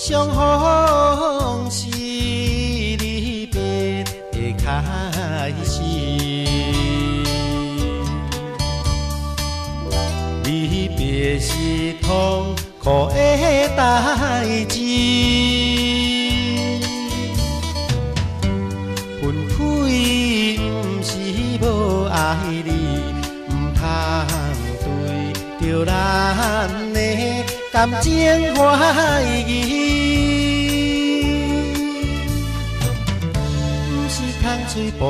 相逢是离别的开始，离别是痛苦的代志，分开不是无爱你，唔通对着咱的感情怀疑，不是空嘴无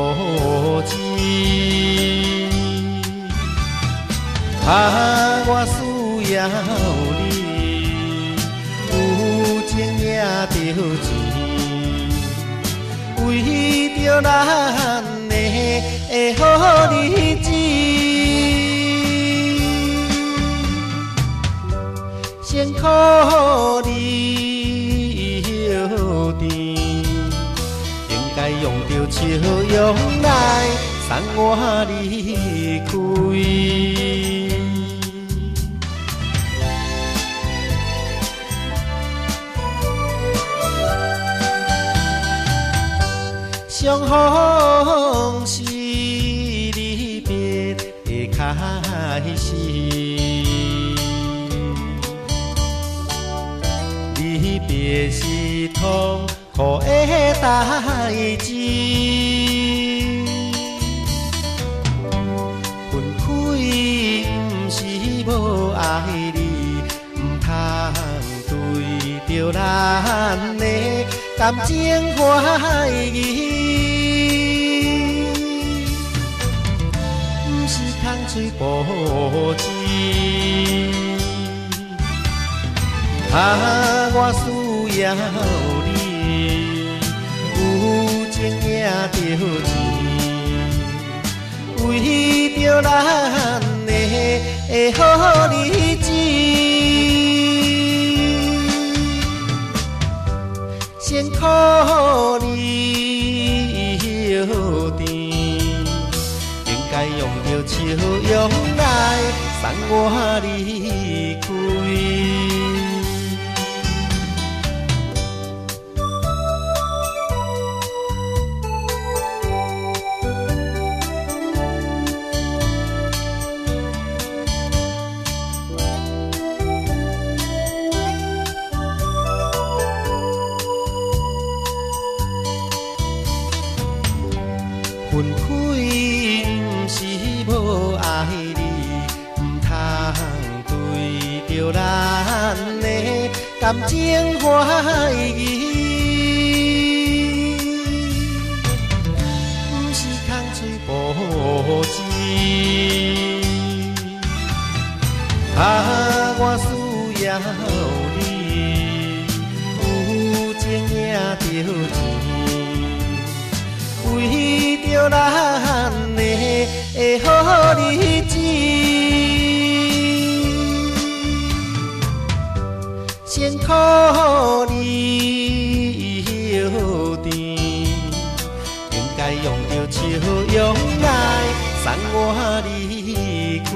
舌。我需要你，有情也着钱，为着咱的好日子。辛苦你休甜，应该用着笑容来送我离开。相逢是离别的开始。离别是痛苦的代志，分开不是无爱你，唔通对着咱的感情怀疑，不是空嘴无舌。我需要你，有情也着钱，为着咱的好日子。辛苦你休甜，应该用着笑容来送我离开。分开不是无爱你，唔通对着咱的感情怀疑，不是空嘴无舌。我需要你，有情也着钱，为着咱的好日子。辛苦你休甜，应该用着笑容来送我离开。